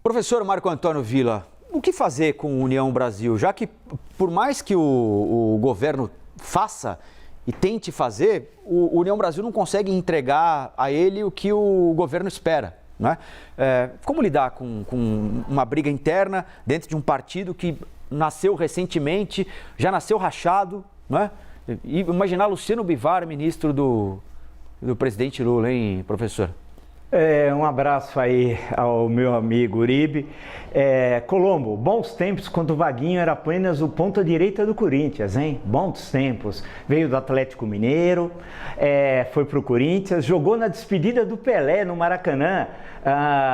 Professor Marco Antônio Villa, o que fazer com a União Brasil? Já que, por mais que o governo faça e tente fazer, o União Brasil não consegue entregar a ele o que o governo espera, né? Como lidar com uma briga interna dentro de um partido que nasceu recentemente, já nasceu rachado, né? E imaginar Luciano Bivar, ministro do presidente Lula, hein, professor? Um abraço aí ao meu amigo Uribe. Colombo, bons tempos quando o Vaguinho era apenas o ponta-direita do Corinthians, hein? Bons tempos. Veio do Atlético Mineiro, foi pro Corinthians, jogou na despedida do Pelé no Maracanã,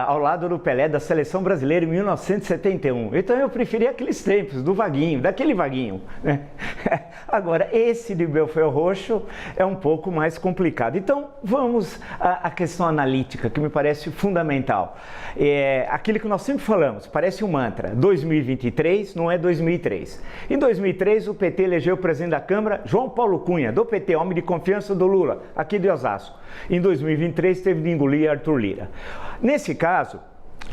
ao lado do Pelé da Seleção Brasileira em 1971. Então eu preferi aqueles tempos do Vaguinho, daquele Vaguinho, né? Agora, esse de Belford Roxo é um pouco mais complicado. Então vamos à questão analítica, que me parece fundamental. Aquilo que nós sempre falamos, parece um mantra, 2023 não é 2003. Em 2003, o PT elegeu o presidente da Câmara, João Paulo Cunha, do PT, homem de confiança do Lula, aqui de Osasco. Em 2023, teve de engolir Arthur Lira. Nesse caso,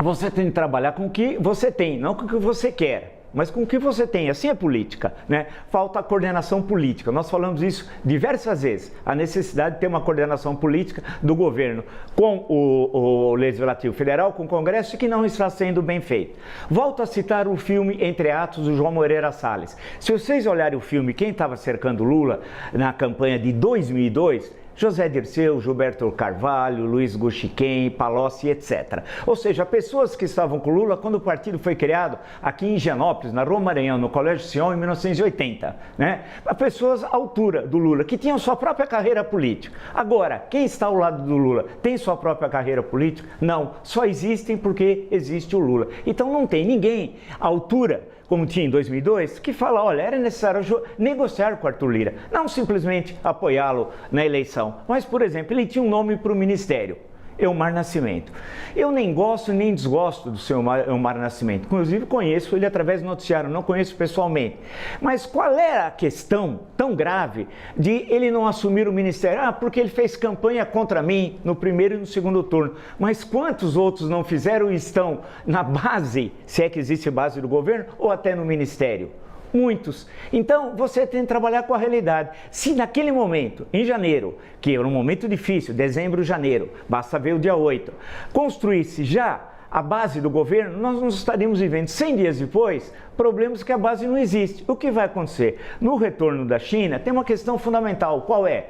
você tem que trabalhar com o que você tem, não com o que você quer, mas com o que você tem. Assim é política, né? Falta a coordenação política. Nós falamos isso diversas vezes, a necessidade de ter uma coordenação política do governo com o Legislativo Federal, com o Congresso, que não está sendo bem feito. Volto a citar o filme Entre Atos, do João Moreira Salles. Se vocês olharem o filme, quem estava cercando Lula na campanha de 2002... José Dirceu, Gilberto Carvalho, Luiz Guxiquem, Palocci, etc. Ou seja, pessoas que estavam com Lula quando o partido foi criado aqui em Higienópolis, na Rua Maranhão, no Colégio Sion, em 1980. Né? Pessoas à altura do Lula, que tinham sua própria carreira política. Agora, quem está ao lado do Lula tem sua própria carreira política? Não, só existem porque existe o Lula. Então não tem ninguém à altura, como tinha em 2002, que fala, olha, era necessário negociar com Arthur Lira, não simplesmente apoiá-lo na eleição, mas, por exemplo, ele tinha um nome para o ministério, Elmar Nascimento. Eu nem gosto nem desgosto do seu Elmar Nascimento, inclusive conheço ele através do noticiário, não conheço pessoalmente. Mas qual era a questão tão grave de ele não assumir o ministério? Porque ele fez campanha contra mim no primeiro e no segundo turno. Mas quantos outros não fizeram e estão na base, se é que existe base do governo, ou até no ministério? Muitos. Então, você tem que trabalhar com a realidade. Se naquele momento, em janeiro, que era um momento difícil, dezembro, janeiro, basta ver o dia 8, construísse já a base do governo, nós não estaríamos vivendo 100 dias depois problemas que a base não existe. O que vai acontecer? No retorno da China, tem uma questão fundamental. Qual é?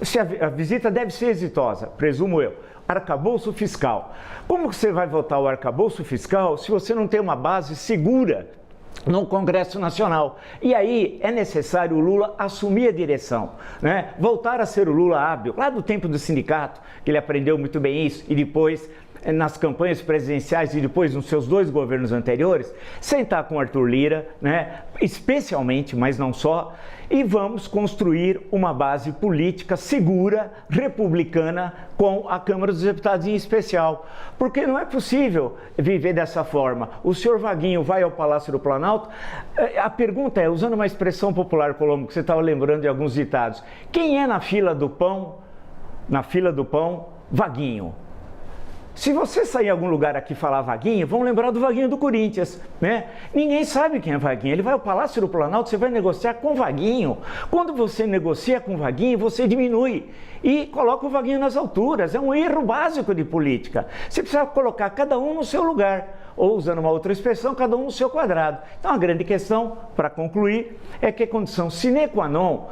Se a visita deve ser exitosa, presumo eu. Arcabouço fiscal. Como você vai votar o arcabouço fiscal se você não tem uma base segura no Congresso Nacional? E aí é necessário o Lula assumir a direção, né? Voltar a ser o Lula hábil, lá do tempo do sindicato, que ele aprendeu muito bem isso, e depois nas campanhas presidenciais e depois nos seus 2 governos anteriores, sentar com Arthur Lira, né? Especialmente, mas não só, e vamos construir uma base política segura, republicana, com a Câmara dos Deputados em especial. Porque não é possível viver dessa forma. O senhor Vaguinho vai ao Palácio do Planalto, a pergunta é, usando uma expressão popular, Colombo, que você estava lembrando de alguns ditados, quem é na fila do pão, Vaguinho? Se você sair em algum lugar aqui e falar Vaguinho, vão lembrar do Vaguinho do Corinthians, né? Ninguém sabe quem é Vaguinho. Ele vai ao Palácio do Planalto, você vai negociar com Vaguinho. Quando você negocia com Vaguinho, você diminui e coloca o Vaguinho nas alturas. É um erro básico de política. Você precisa colocar cada um no seu lugar. Ou, usando uma outra expressão, cada um no seu quadrado. Então, a grande questão, para concluir, é que é condição sine qua non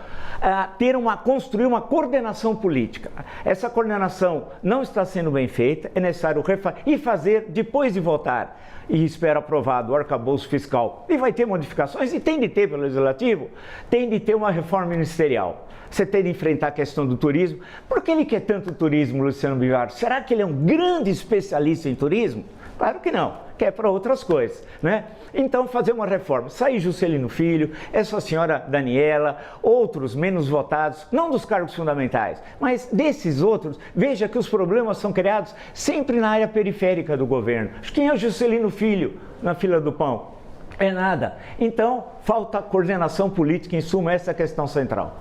construir uma coordenação política. Essa coordenação não está sendo bem feita, é necessário e fazer depois de votar. E espero aprovado o arcabouço fiscal. E vai ter modificações, e tem de ter pelo Legislativo, tem de ter uma reforma ministerial. Você tem de enfrentar a questão do turismo. Por que ele quer tanto turismo, Luciano Bivar? Será que ele é um grande especialista em turismo? Claro que não, quer para outras coisas, né? Então, fazer uma reforma, sair Juscelino Filho, essa senhora Daniela, outros menos votados, não dos cargos fundamentais, mas desses outros, veja que os problemas são criados sempre na área periférica do governo. Quem é o Juscelino Filho na fila do pão? É nada. Então, falta coordenação política, em suma, essa é a questão central.